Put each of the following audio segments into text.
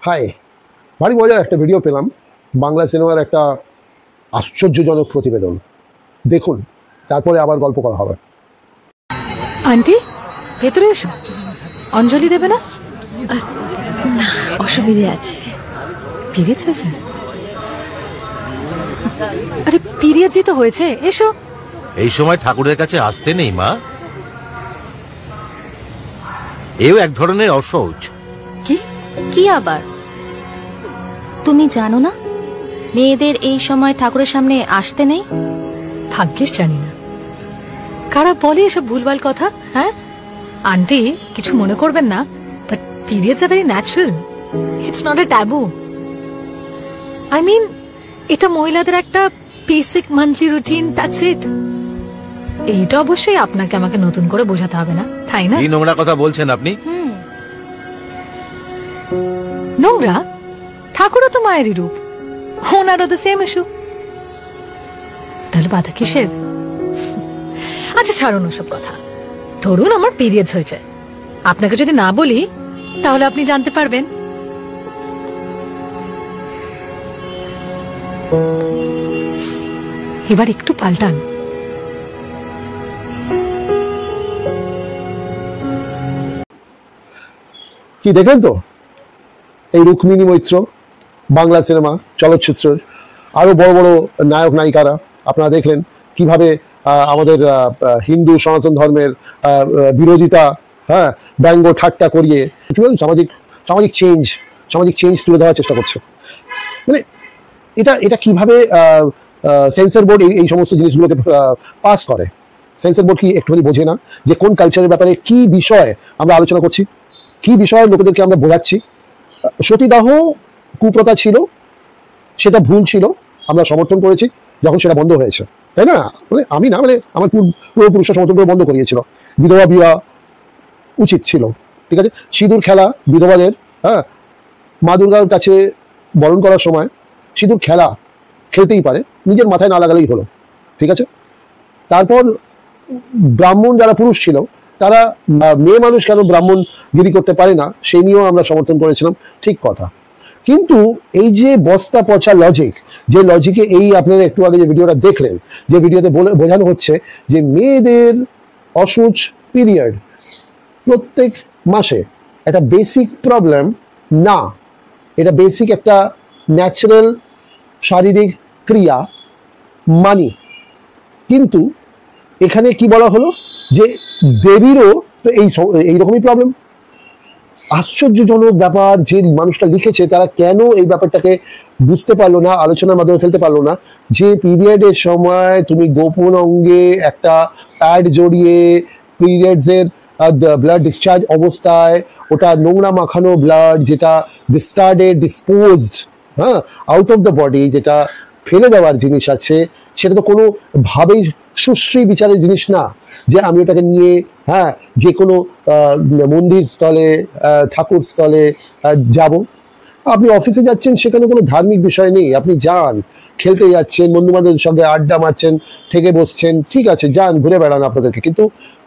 High, ভারী মজার একটা ভিডিও পেলাম, বাংলা সিনেমার একটা আশ্চর্যজনক প্রতিবেদন। দেখুন, তারপরে আবার গল্প করা হবে। আন্টি, ভেতরে এসো। অঞ্জলি দেবে না? না, অসুবিধে আছে। পিরিয়ডস হয়েছে? আরে পিরিয়ডসই তো হয়েছে, এসো। এই সময় ঠাকুরের কাছে আসতে নেই মা, এও এক ধরনের অসহজ। কি কি আবার? তুমি জানো না মেয়েদের এই সময় ঠাকুরের সামনে আসতে নেই? ভাগ্যিস জানি না। কারা বলে এসব ভুলভাল কথা? হ্যাঁ আন্টি, কিছু মনে করবেন না, but periods are very natural, it's not a taboo. I mean, এটা মহিলাদের একটা basic monthly routine, that's it. এইটা অবশ্যই আপনাকে আমাকে নতুন করে বোঝাতে হবে না, তাই না? এই নোংরা কথা বলছেন আপনি। নোংরা? ঠাকুরও তো মায়েরই রূপ, ওনারও তো সেম ইস্যু, তাহলে বাধা কিসের? আচ্ছা ছাড়ুন ওসব কথা। ধরুন আমার পিরিয়ডস হয়েছে, আপনাকে যদি না বলি তাহলে আপনি জানতে পারবেন। এবার একটু পাল্টান। কি দেখলেন তো, এই রুক্মিণী মৈত্র বাংলা সিনেমা চলচ্চিত্রের আরো বড় বড় নায়ক নায়িকারা আপনারা দেখলেন কিভাবে আমাদের হিন্দু সনাতন ধর্মের বিরোধিতা, হ্যাঁ, ব্যঙ্গ ঠাট্টা করিয়ে সামাজিক চেঞ্জ তুলে ধরার চেষ্টা করছে। মানে এটা কিভাবে সেন্সর বোর্ড এই সমস্ত জিনিসগুলোকে পাস করে? সেন্সর বোর্ড কি একটুখানি বোঝে না যে কোন কালচারের ব্যাপারে কি বিষয় আমরা আলোচনা করছি, কি বিষয়ে লোকেদেরকে আমরা বোঝাচ্ছি? সতীদাহ কুপ্রথা ছিল, সেটা ভুল ছিল, আমরা সমর্থন করেছি যখন সেটা বন্ধ হয়েছে, তাই না? মানে আমি না, মানে আমার পূর্বপুরুষরা সমর্থন করে বন্ধ করিয়েছিল। বিধবা বিবাহ উচিত ছিল, ঠিক আছে। সিঁদুর খেলা বিধবাদের, হ্যাঁ, মা দুর্গার কাছে বরণ করার সময় সিঁদুর খেলতেই পারে, নিজের মাথায় না লাগালেই হলো, ঠিক আছে। তারপর ব্রাহ্মণ যারা পুরুষ ছিল তারা, মেয়ে মানুষ কেন ব্রাহ্মণ গিরি করতে পারে না, সেই নিয়েও আমরা সমর্থন করেছিলাম, ঠিক কথা। কিন্তু এই যে বস্তা পচা লজিক, যে লজিকে এই আপনারা একটু আগে যে ভিডিওটা দেখলেন, যে ভিডিওতে বোঝানো হচ্ছে যে মেয়েদের অসুচ পিরিয়ড প্রত্যেক মাসে একটা বেসিক প্রবলেম না, এটা বেসিক একটা ন্যাচারাল শারীরিক ক্রিয়া মানি। কিন্তু এখানে কি বলা হলো যে দেবীরও তো এইরকমই প্রবলেম। আশ্চর্যজনক ব্যাপার, যে মানুষটা লিখেছে তারা কেন এই ব্যাপারটাকে বুঝতে পারলো না, আলোচনার মাধ্যমে ফেলতে পারলো না যে পিরিয়ডের সময় তুমি গোপন অঙ্গে একটা প্যাড জড়িয়ে পিরিয়ডসের ব্লাড ডিসচার্জ অবস্থায়, ওটা নোংরা মাখানো ব্লাড, যেটা ডিসপোজড, হ্যাঁ, আউট অফ দ্য বডি, যেটা ফেলে দেওয়ার জিনিস আছে, সেটা তো কোনো ভাবেই সুশ্রী বিচারের জিনিস না যে আমি ওটাকে নিয়ে, হ্যাঁ, যে কোনো মন্দির স্থলে, ঠাকুর স্থলে যাব। আপনি অফিসে যাচ্ছেন, সেখানে কোনো ধার্মিক বিষয় নেই, আপনি যান, খেলতে যাচ্ছেন, বন্ধু বান্ধবের সঙ্গে আড্ডা মারছেন, থেকে বসছেন, ঠিক আছে, যান, ঘুরে বেড়ান আপনাদেরকে। কিন্তু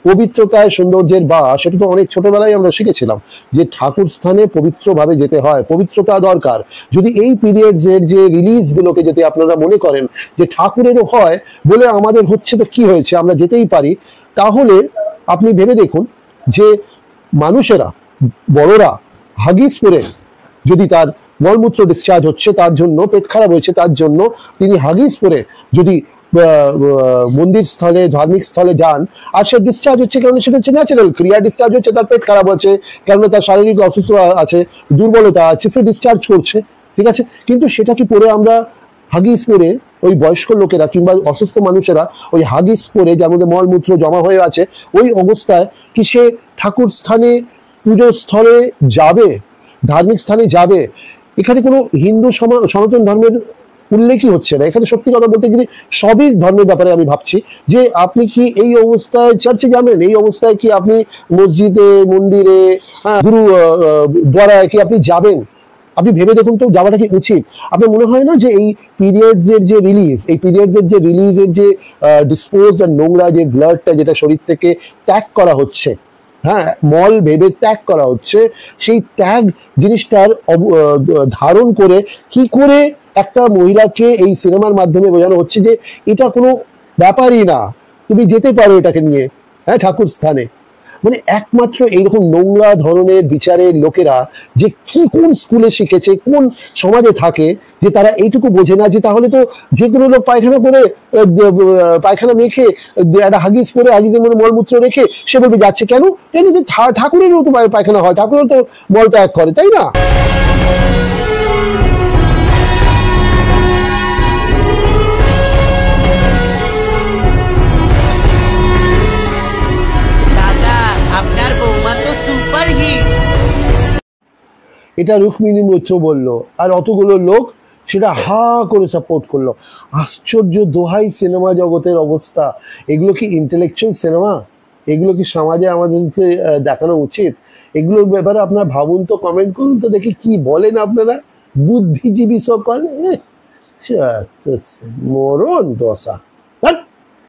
পবিত্রতায় সৌন্দর্যের বা, সেটা তো অনেক ছোটবেলায় আমরা শিখেছিলাম যে ঠাকুর স্থানে পবিত্রভাবে যেতে হয়, পবিত্রতা দরকার। যদি এই পিরিয়ডসের যে রিলিজগুলোকে যদি আপনারা মনে করেন যে ঠাকুরেরও হয় বলে আমাদের হচ্ছে, তো কি হয়েছে, আমরা যেতেই পারি, তাহলে আপনি ভেবে দেখুন যে মানুষেরা, বড়রা হাগিস পরে যদি তার মলমূত্র ডিসচার্জ হচ্ছে, তার জন্য পেট খারাপ হয়েছে, তার জন্য তিনি হাগিস পরে যদি মন্দির স্থলে, ধার্মিক স্থলে যান, আর সে ডিসচার্জ হচ্ছে, কারণ সেটা হচ্ছে ন্যাচারাল ক্রিয়া, ডিসচার্জ হচ্ছে, তার পেট খারাপ হচ্ছে, কারণ তার শারীরিক অসুস্থতা আছে, দুর্বলতা আছে, সে ডিসচার্জ করছে, ঠিক আছে। কিন্তু সেটা কি পরে আমরা হাগিস পরে, ওই বয়স্ক লোকেরা কিংবা অসুস্থ মানুষেরা ওই হাগিস পরে, যার মধ্যে মলমূত্র জমা হয়ে আছে, ওই অবস্থায় কি সে ঠাকুর স্থানে, পুজোর স্থলে যাবে, ধার্মিক স্থানে যাবে? এখানে কোনো হিন্দু সনাতন ধর্মের উল্লেখই হচ্ছে না। এখানে সত্যি কথা বলতে গেলে সবই ধর্মের ব্যাপারে আমি ভাবছি যে আপনি কি এই অবস্থায় চার্চে যাবেন, এই অবস্থায় কি আপনি মসজিদে, মন্দিরে, গুরু দ্বারায় কি আপনি যাবেন? আপনি ভেবে দেখুন তো, যাওয়াটা কি উচিত? আপনার মনে হয় না যে এই পিরিয়ডসের যে রিলিজের যে ডিসপোজড আর নোংরা যে ব্লাডটা যেটা শরীর থেকে ত্যাগ করা হচ্ছে, হ্যাঁ, মল ভেবে ত্যাগ করা হচ্ছে। সেই ত্যাগ জিনিসটার ধারণ করে কি করে একটা মহিলাকে এই সিনেমার মাধ্যমে বোঝানো হচ্ছে যে এটা কোনো ব্যাপারই না, তুমি যেতে পারো এটাকে নিয়ে, হ্যাঁ, ঠাকুর স্থানে। মানে একমাত্র এইরকম নোংরা ধরনের বিচারের লোকেরা যে কি কোন স্কুলে শিখেছে, কোন সমাজে থাকে, যে তারা এইটুকু বোঝে না যে তাহলে তো যে কোনো লোক পায়খানা করে পায়খানা মেখে একটা হাগিস পরে হাগিসের মধ্যে মলমূত্র রেখে সে বলবে যাচ্ছে কেন, কেন যে ঠাকুরেরও তো পায়খানা হয়, ঠাকুরও তো মল ত্যাগ করে, তাই না? এটা রুক্মিণী মৈত্র বললো, আর অতগুলো লোক সেটা হা করে সাপোর্ট করলো। আশ্চর্য, দোহাই সিনেমা জগতের অবস্থা। এগুলো কি ইন্টেলেকচুয়াল সিনেমা? এগুলো কি সমাজে আমাদেরকে দেখানো উচিত? এগুলোর ব্যাপারে আপনারা ভাবুন তো, কমেন্ট করুন তো, দেখি কি বলেন আপনারা, বুদ্ধিজীবী সকল। মরণ দশা।